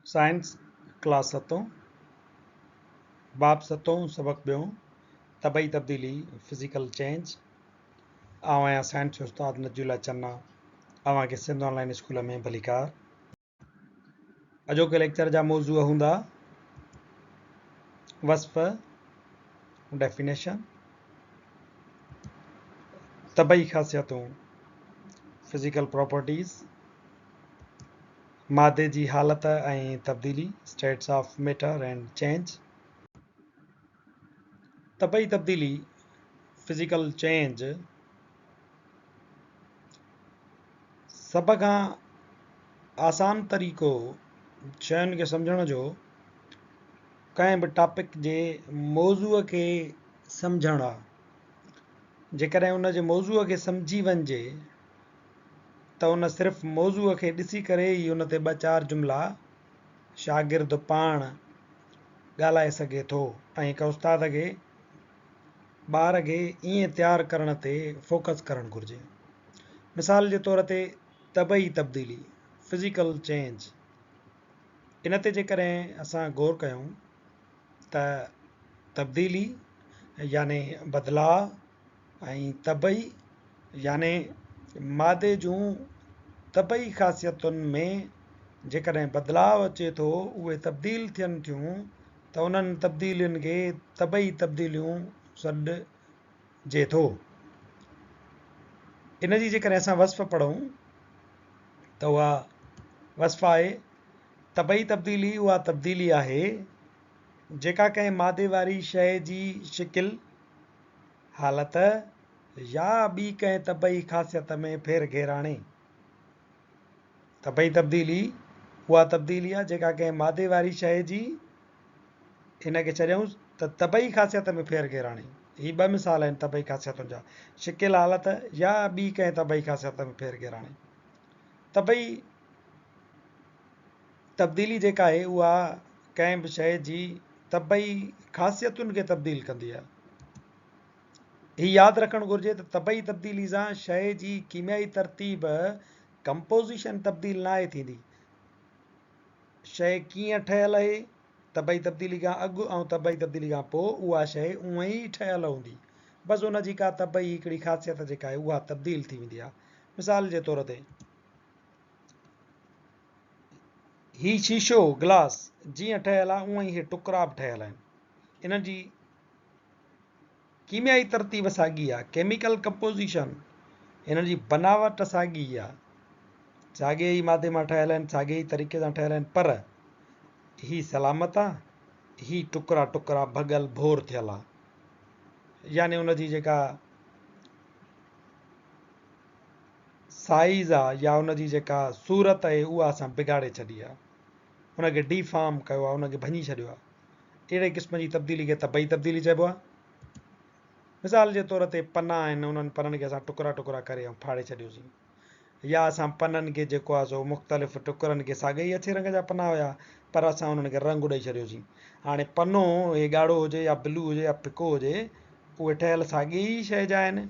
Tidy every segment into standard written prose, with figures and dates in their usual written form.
Science class 7 बाब 7 सबक ॿियों तबई तब्दीली फिज़िकल चेंज। आउं आहियां साइंस जो उस्ताद नजूला चन्ना। अव्हांखे सिंध ऑनलाइन स्कूल में भलीकार। अॼोके लेक्चर जा मौज़ूअ हूंदा वस्फ़, डेफिनेशन, तबई ख़ासियतूं फिज़िकल प्रॉपर्टीज़, मादे जी हालत ऐं तब्दीली states of matter and change. तबई तब्दीली फिज़िकल चेंज सभ खां आसान तरीक़ो शयुनि खे सम्झण जो कंहिं बि टॉपिक जे मौज़ूअ खे सम्झणु आहे। जेकॾहिं उन जे मौज़ूअ खे सम्झी वञिजे त उन सिर्फ़ु मौज़ूअ खे ॾिसी करे ई उन ते 2-4 जुमिला शागिर्द पाण ॻाल्हाए सघे थो ऐं हिकु उस्ताद खे ॿार खे ईअं तयारु करण ते फोकस करणु घुरिजे। मिसाल जे तौर ते तबई तब्दीली फिज़िकल चेंज, इन ते जेकॾहिं असां गौर कयूं त तब्दीली याने बदिलाव ऐं तबई याने मादे जूं तबई ख़ासियतुनि में जेकॾहिं बदिलाव अचे थो, उहे तब्दील थियनि थियूं त उन्हनि तब्दीलियुनि खे तबई तब्दीलियूं सॾिजे थो। इन जी जेकॾहिं असां वस्फ़ पढ़ूं त उहा वस्फ़ आहे तबई तब्दीली उहा तब्दीली आहे जेका कंहिं मादे वारी शइ जी शिकिल, हालत या ॿी कंहिं तबई ख़ासियत में फेरघेर आणे। तबई तब्दीली उहा तब्दीली आहे जेका कंहिं मादे वारी शइ जी, हिन खे चयूंसि त तबई ख़ासियत में फेरघेर आणे। ही 2 मिसाल आहिनि तबई ख़ासियतुनि जा, शिकिल हालत या ॿी कंहिं तबई ख़ासियत में फेरघेर आणे। तबई तब्दीली जेका आहे उहा कंहिं बि शइ जी तबई ख़ासियतुनि खे तब्दील कंदी आहे। ही यादि रखणु घुरिजे त तबई तब्दीली सां शइ जी कीमियाई तरतीब कंपोज़िशन तब्दील न आहे थींदी। शइ कीअं ठहियल आहे तबई तब्दीली खां अॻु ऐं तबई तब्दीली खां पोइ उहा शइ उअं ई ठहियल हूंदी, बसि उन जी का तबई हिकिड़ी ख़ासियत जेका आहे उहा तब्दील थी वेंदी आहे। मिसाल जे तौर ते ही शीशो गिलास जीअं ठहियल आहे उअं ई हे टुकड़ा बि ठहियल आहिनि। इन जी कीमियाई तरतीब साॻी आहे, केमिकल कंपोज़िशन हिन जी बनावट साॻी आहे, साॻे ई मादे मां ठहियल आहिनि, साॻे ई तरीक़े सां ठहियल आहिनि, पर ही सलामत आहे, ही टुकड़ा टुकड़ा भॻल भोर थियल आहे। यानी उन जी जेका साइज़ आहे या उन जी जेका सूरत आहे उहा असां बिगाड़े छॾी आहे, उनखे डीफॉर्म कयो आहे, उनखे भञी छॾियो आहे। अहिड़े क़िस्म जी तब्दीली खे तबई तब्दीली चइबो आहे। मिसाल जे तौर ते पना आहिनि, उन्हनि पननि खे असां टुकड़ा टुकड़ा करे ऐं फाड़े छॾियोसीं, या असां पननि खे जेको आहे सो मुख़्तलिफ़ टुकड़नि खे साॻे ई अछे रंग जा पना हुया पर असां उन्हनि खे रंग ॾेई छॾियोसीं। हाणे पनो हे ॻाढ़ो हुजे या ब्लू हुजे या फिको हुजे, उहे ठहियल साॻी ई शइ जा आहिनि,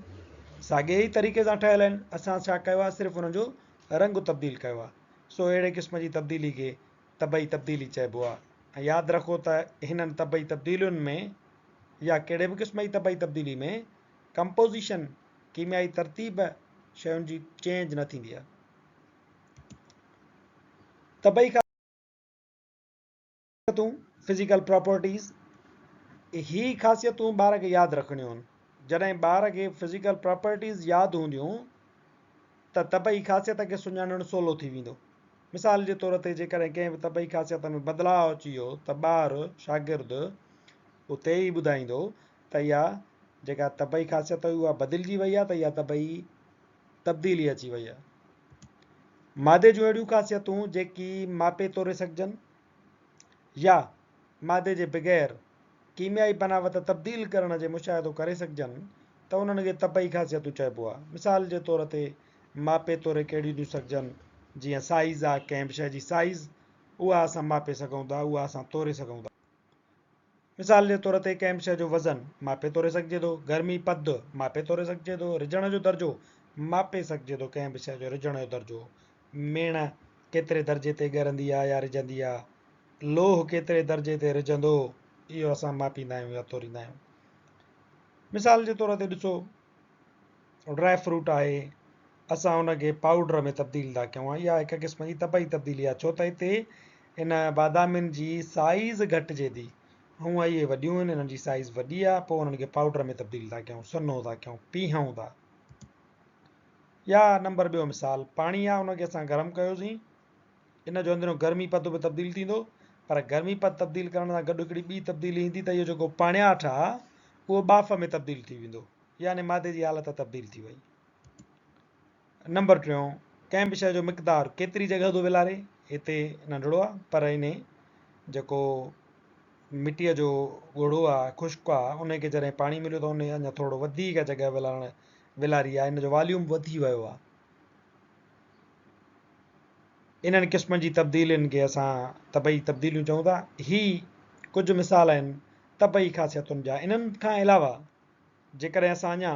साॻे ई तरीक़े सां ठहियल आहिनि। असां छा कयो आहे, सिर्फ़ु उनजो रंग तब्दील कयो आहे। सो अहिड़े क़िस्म जी तब्दीली खे तबई तब्दीली चइबो आहे। ऐं यादि रखो त हिननि तबई तब्दीलियुनि में या कहिड़े बि क़िस्म जी तबई तब्दीली में कंपोज़िशन कीमियाई तरतीब शयुनि जी चेंज न थींदी आहे। तबई ख़ासियतूं फिज़िकल प्रॉपर्टीज़, ही ख़ासियतूं ॿार खे यादि रखणियूं आहिनि। जॾहिं ॿार खे फिज़िकल प्रॉपर्टीज़ यादि हूंदियूं त तबई ख़ासियत खे सुञाणणु सवलो थी वेंदो। मिसाल जे तौर ते जेकॾहिं कंहिं बि तबई ख़ासियत में बदिलाव अची वियो त ॿार शागिर्द उते ई ॿुधाईंदो त इहा जेका तबई ख़ासियत हुई उहा बदिलजी वई आहे, त इहा तबई तब्दीली अची वई आहे। मादे जूं अहिड़ियूं ख़ासियतूं जेकी मापे तोरे सघजनि या मादे जे बग़ैर कीमियाई बनावट तब्दील करण जे मुशाहिदो करे सघजनि त उन्हनि खे तबई ख़ासियतूं चइबो आहे। मिसाल जे तौर ते मापे तोरे कहिड़ियूं थियूं सघजनि, जीअं साइज़ आहे, कंहिं बि शइ जी साइज़ उहा असां मापे सघूं था, उहा असां तोरे सघूं था। मिसाल जे तौर ते कंहिं बि शइ जो वज़न मापे तोरे सघिजे थो, गर्मी पद मापे तोरे सघिजे थो, रिझण जो दर्जो मापे सघिजे थो, कंहिं बि शइ जो रिझण जो दर्जो, मेण केतिरे दर्जे ते ॻरंदी आहे या रिझंदी आहे, लोह केतिरे दर्जे ते रिझंदो, इहो असां मापींदा आहियूं या तोरींदा आहियूं। मिसाल जे तौर ते ॾिसो, ड्राई फ्रूट आहे, असां उनखे पाउडर में तब्दील था कयूं, इहा हिकु क़िस्म जी तबई तब्दीली आहे, छो त हिते इन बादामियुनि जी साइज़ घटिजे थी। हूअं इहे वॾियूं आहिनि, हिननि जी साइज़ वॾी आहे, पोइ उन्हनि खे पाउडर में तब्दील था कयूं, सन्हो था कयूं, पीहूं था। या नंबर ॿियो मिसाल, पाणी आहे, उनखे असां गरम कयोसीं, इन जो अंदरियों गर्मी पद बि तब्दील थींदो, पर गर्मी पद तब्दील करण सां गॾु हिकिड़ी ॿी तब्दीली ईंदी त इहो जेको पाणियाठ आहे उहो बाफ़ में तब्दील थी वेंदो, यानी मादे जी हालत तब्दील थी वई। नंबर टियों, कंहिं बि शइ जो मिक़दारु केतिरी जॻह थो विलारे, हिते नंढिड़ो आहे, पर इन जेको मिटीअ जो ॻोढ़ो आहे, ख़ुश्क आहे, उनखे जॾहिं पाणी मिलियो त उन अञा थोरो वधीक जॻह विलारी आहे, इन जो वॉल्यूम वधी वियो आहे। इन्हनि क़िस्मनि जी तब्दीलियुनि खे असां तबई तब्दीलियूं चऊं था। ही कुझु मिसाल आहिनि तबई ख़ासियतुनि जा। इन्हनि खां अलावा जेकॾहिं असां अञा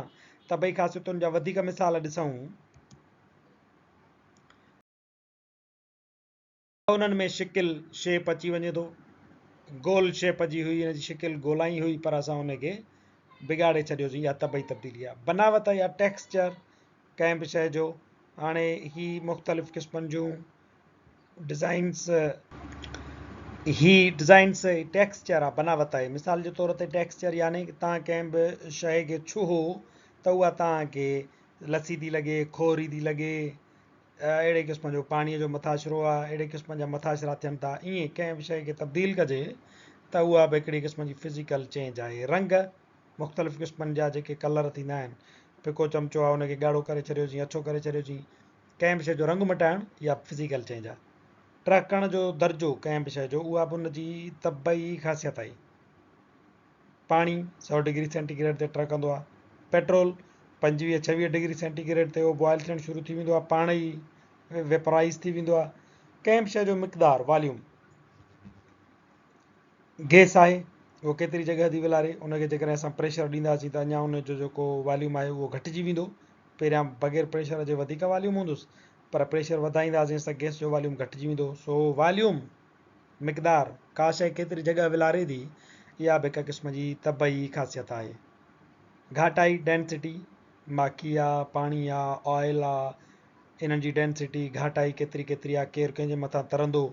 तबई ख़ासियतुनि जा वधीक मिसाल ॾिसूं, उन्हनि में शिकिल शेप अची वञे थो, गोल शेप जी हुई, हिन जी शिकिल गोलाई हुई, पर असां उनखे बिगाड़े छॾियोसीं, या तबई तब्दीली आहे। बनावत या टेक्सचर कंहिं बि शइ जो, हाणे ही मुख़्तलिफ़ क़िस्मनि जूं डिज़ाइन्स, ही डिज़ाइन्स टेक्सचर आहे, बनावत आहे। मिसाल जे तौर ते टेक्सचर यानी तव्हां कंहिं बि शइ खे छुहो त उहा तव्हांखे लसी थी लॻे, खोरी थी लॻे, अहिड़े क़िस्म जो पाणीअ जो मथाशिरो आहे, अहिड़े क़िस्म जा मथाशिरा थियनि था। ईअं कंहिं बि शइ खे तब्दील कजे त उहा बि हिकिड़ी क़िस्म जी फिज़िकल चेंज आहे। रंग, मुख़्तलिफ़ क़िस्मनि जा जेके कलर थींदा आहिनि, फिको चमचो आहे, उनखे ॻाढ़ो करे छॾियोसीं, अछो करे छॾियोसीं, कंहिं बि शइ जो रंग मटाइणु इहा फिज़िकल चेंज आहे। टहिकण जो दर्जो कंहिं बि शइ जो, उहा बि उनजी तबई ख़ासियत आहे। पाणी 100 डिग्री सेंटीग्रेड ते टहिकंदो आहे, पेट्रोल 25-26 डिग्री सेंटीग्रेड ते उहो बॉइल थियणु शुरू थी वेंदो आहे, पाण ई वेपराइज़ थी वेंदो आहे। कंहिं बि शइ जो मिक़दारु, वॉल्यूम, गैस आहे, उहो केतिरी जॻह थी विलारे, उनखे जेकॾहिं असां प्रेशर ॾींदासीं त अञा उनजो जेको वॉल्यूम आहे उहो घटिजी वेंदो। पहिरियां बग़ैर प्रेशर जे वधीक वॉल्यूम हूंदुसि, पर प्रेशर वधाईंदासीं त गैस जो वॉल्यूम घटिजी वेंदो। सो वॉल्यूम, मिक़दारु, का शइ केतिरी जॻह विलारे थी, इहा बि हिकु क़िस्म जी तबई ख़ासियत आहे। घाटाई, डेंसिटी, माखी आहे, पाणी आहे, ऑयल आहे, इन्हनि जी डेंसिटी, घाटाई केतिरी केतिरी आहे, केरु कंहिंजे मथां तरंदो,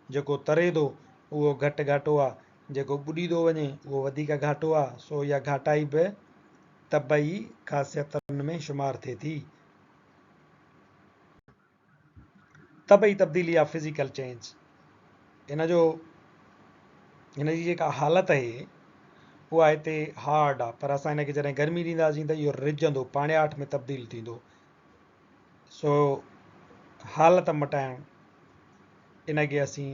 जेको तरे थो उहो घटि घाटो आहे, जेको ॿुॾी थो वञे उहो वधीक घाटो आहे। सो इहा घाटाई बि तबई ख़ासियतुनि में शुमारु थिए थी। तबई तब्दीली आहे फिज़िकल चेंज, हिन जी जेका हालत आहे उहा हिते हार्ड आहे, पर असां हिनखे जॾहिं गर्मी ॾींदासीं त इहो रिझंदो, पाणियाठ में तब्दील थींदो। सो हालत मटाइणु, इनखे असीं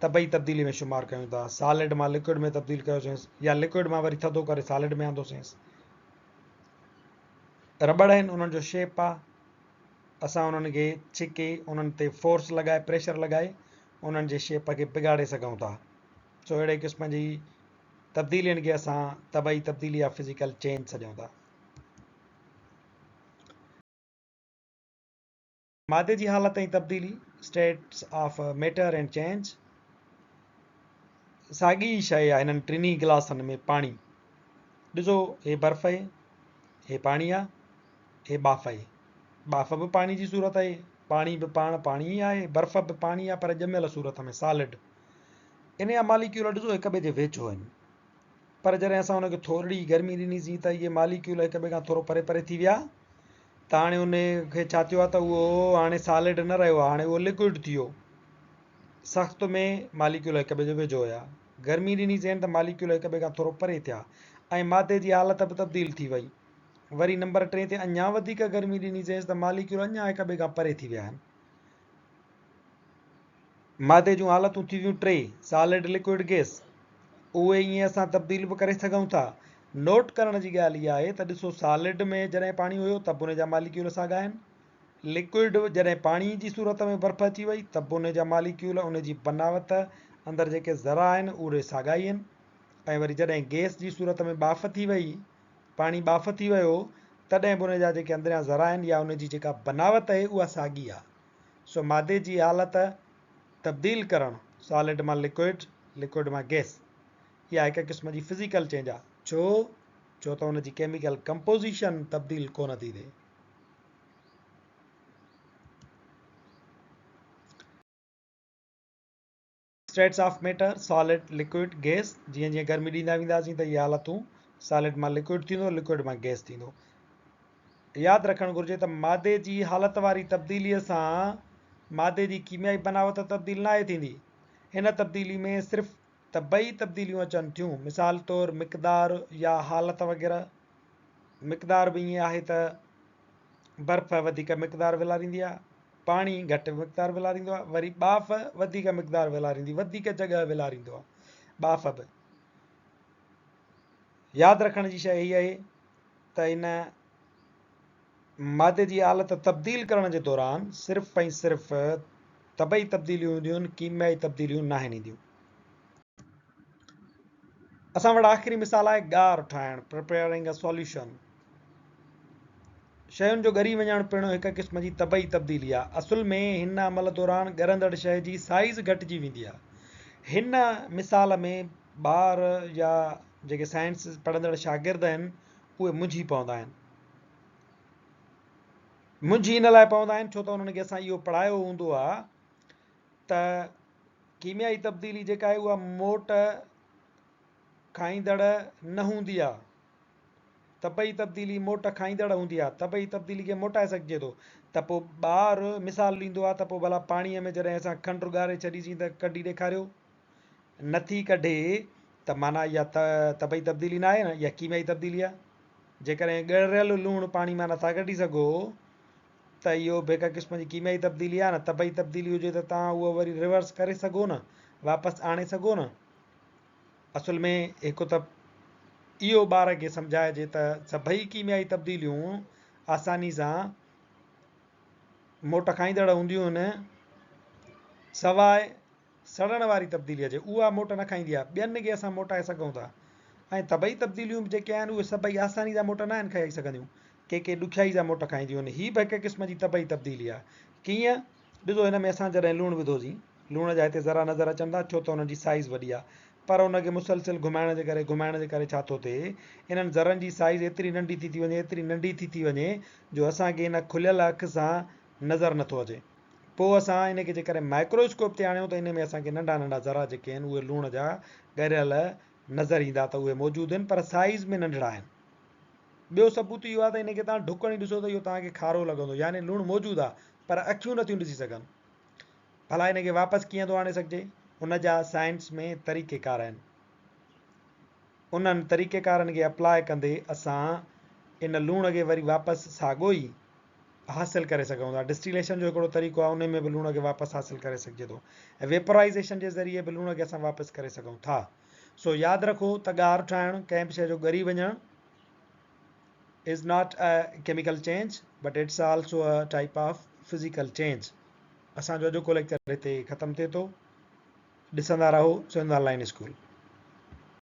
तबई तब्दीली में शुमारु कयूं था। सॉलिड मां लिक्विड में तब्दील कयोसींसि, या लिक्विड मां वरी थधो करे सॉलिड में आंदोसींसि। रबड़ आहिनि, उन्हनि जो शेप आहे, असां उन्हनि खे छिके, उन्हनि ते फोर्स लॻाए, प्रेशर लॻाए, उन्हनि जे शेप खे बिगाड़े सघूं था। सो अहिड़े क़िस्म जी तब्दीलियुनि खे असां तबई तब्दीली या फिज़िकल चेंज सॾियूं था। मादे जी हालत ऐं तब्दीली, states of matter and change, साॻी शइ आहे हिननि टिनी गिलासनि में। पाणी ॾिसो, हे बर्फ़ आहे, हे पाणी आहे, हे बाफ़ आहे। बाफ़ बि पाणी जी सूरत आहे, पाणी बि पाणी ई आहे, बर्फ़ बि पाणी आहे, पर ॼमियल सूरत में, सॉलिड। इन जा मालिक्यूल ॾिसो हिक ॿिए जे वेझो आहिनि, पर जॾहिं असां हुनखे थोरी गर्मी ॾिनीसीं त इहे मालिक्यूल हिक ॿिए खां थोरो परे परे थी विया, त हाणे उनखे छा थियो आहे त उहो हाणे सॉलिड न रहियो आहे, हाणे उहो लिक्विड थी वियो। सख़्त में मालिक्यूल हिक ॿिए जे वेझो हुया, गर्मी ॾिनीसीं त मालिक्यूल हिक ॿिए खां थोरो परे थिया, ऐं मादे जी हालत बि तब्दील थी वई। वरी नंबर 3 ते अञा वधीक गर्मी ॾिनीसींसि त मालिक्यूल अञा हिक ॿिए खां परे थी विया आहिनि। मादे जूं हालतूं थी वियूं 3, सॉलिड, लिक्विड, गैस। उहे ईअं असां तब्दील बि करे सघूं था। नोट करण जी ॻाल्हि इहा आहे त ॾिसो, सॉलिड में जॾहिं पाणी हुयो त बि उन जा मालिक्यूल साॻा आहिनि, लिक्विड जॾहिं पाणी जी सूरत में बर्फ़ अची वई त बि उन जा मालिक्यूल, उन जी बनावत, अंदरि जेके ज़रा आहिनि उहे साॻा ई आहिनि। ऐं वरी जॾहिं गैस जी सूरत में बाफ़ थी वई, पाणी बाफ़ थी वियो, तॾहिं बि उन जा जेके अंदरियां ज़रा आहिनि या उन जी जेका बनावत आहे उहा साॻी आहे। सो मादे जी हालत तब्दील करणु सॉलिड मां लिक्विड, लिक्विड मां गैस। इहा हिकु क़िस्म जी फिज़िकल चेंज आहे। छो त हुनजी केमिकल कंपोज़िशन तब्दील कोन थी थिए। Status of matter, solid, liquid, gas. जीअं जीअं गर्मी ॾींदा वेंदासीं त इहे हालतूं सॉलिड मां लिक्विड थींदो, लिक्विड मां गैस थींदो। यादि रखणु घुरिजे त मादे जी हालत वारी तब्दीलीअ सां मादे जी कीमियाई बनावट तब्दील न आहे थींदी। हिन तब्दीली में सिर्फ़ु तबई तब्दीलियूं अचनि थियूं। मिसाल तौरु मिक़दार या हालत वग़ैरह। मिक़दार बि ईअं आहे त बर्फ़ वधीक मिक़दार विलारींदी आहे, पाणी घटि मिक़दार विलारींदो आहे, वरी बाफ़ वधीक मिक़दार विलारींदी, वधीक जॻह विलारींदो आहे बाफ़ बि। यादि रखण जी शइ इहा आहे त इन मादे जी हालत तब्दील करण जे दौरान सिर्फ़ु ऐं सिर्फ़ु तबई तब्दीलियूं हूंदियूं आहिनि, कीमियाई तब्दीलियूं न आहिनि ईंदियूं। असां वटि आख़िरी मिसाल आहे ॻार ठाहिणु, प्रिपेयरिंग अ सॉल्यूशन। शयुनि जो ॻरी वञणु पिणु हिकु क़िस्म जी तबई तब्दीली आहे। असुल में हिन अमल दौरान ॻरंदड़ शइ जी साइज़ घटिजी वेंदी आहे। हिन मिसाल में ॿार या जेके साइंस पढ़ंदड़ शागिर्द आहिनि उहे मुंझी पवंदा आहिनि। मुंझी इन लाइ पवंदा आहिनि छो त उन्हनि खे असां इहो पढ़ायो हूंदो आहे त कीमियाई तब्दीली जेका आहे उहा मोट खाईंदड़ न हूंदी आहे। तबई तब्दीली मोट खाईंदड़ हूंदी आहे। तबई तब्दीली खे मोटाए सघिजे थो। त पोइ ॿार मिसाल ॾींदो आहे त पोइ भला पाणीअ में जॾहिं असां खंडु ॻारे छॾीसीं त कढी ॾेखारियो, नथी कढे त माना इहा तबई तब्दीली न आहे न, इहा कीमियाई तब्दीली आहे। जेकॾहिं ॻरियल लूणु पाणी मां नथा कढी सघो त इहो बि हिकु क़िस्म जी कीमियाई तब्दीली आहे न। तबई तब्दीली हुजे त तव्हां उहो वरी रिवर्स करे सघो न, वापसि आणे सघो न। असुल में हिकु त इहो ॿार खे सम्झाइजे त सभई कीमियाई तब्दीलियूं आसानी सां मोट खाईंदड़ हूंदियूं आहिनि, सवाइ सड़ण वारी तब्दीलीअ जे। उहा मोट न खाईंदी आहे, ॿियनि खे असां मोटाए सघूं था। ऐं तबई तब्दीलियूं जेके आहिनि उहे सभई आसानी सां मोट न आहिनि खाई सघंदियूं, के ॾुखियाई सां मोट खाईंदियूं आहिनि। हीअ बि हिकु क़िस्म जी तबई तब्दीली आहे। कीअं? ॾिसो, हिन में असां जॾहिं लूणु विधोसीं, लूण जा हिते ज़रा नज़र अचनि था छो त हुनजी साइज़ वॾी आहे, पर हुनखे मुसलसिल घुमाइण जे करे छा थो थिए, इन्हनि ज़रनि जी साइज़ एतिरी नंढी थी वञे, एतिरी नंढी थी वञे जो असांखे इन खुलियल अखि सां नज़र नथो अचे। पोइ असां इनखे जेकॾहिं माइक्रोस्कोप ते आणियूं त इन में असांखे नंढा नंढा ज़रा जेके आहिनि उहे लूण जा ॻरियल नज़र ईंदा त उहे मौजूदु आहिनि, पर साइज़ में नंढड़ा आहिनि। ॿियो सबूत इहो आहे त इनखे तव्हां ढुकण ई ॾिसो त इहो तव्हांखे खारो लॻंदो, यानी लूणु मौजूदु आहे पर अखियूं नथियूं ॾिसी सघनि। भला इनखे वापसि कीअं थो आणे सघिजे? उन जा साइंस में तरीक़ेकार आहिनि। उन्हनि तरीक़ेकारनि खे अप्लाए कंदे असां इन लूण खे वरी वापसि साॻियो ई हासिलु करे सघूं था। डिस्टिलेशन जो हिकिड़ो तरीक़ो आहे, उन में बि लूण खे वापसि हासिलु करे सघिजे थो, ऐं वेपराइज़ेशन जे ज़रिए बि लूण खे असां वापसि करे सघूं था। सो यादि रखो त ॻार ठाहिणु, कंहिं बि शइ जो ॻरी वञणु is not a chemical change, but it's also a type of physical change. असांजो अॼोको लेक्चर हिते ख़तमु थिए थो। ॾिसंदा रहो सिंध ऑनलाइन स्कूल।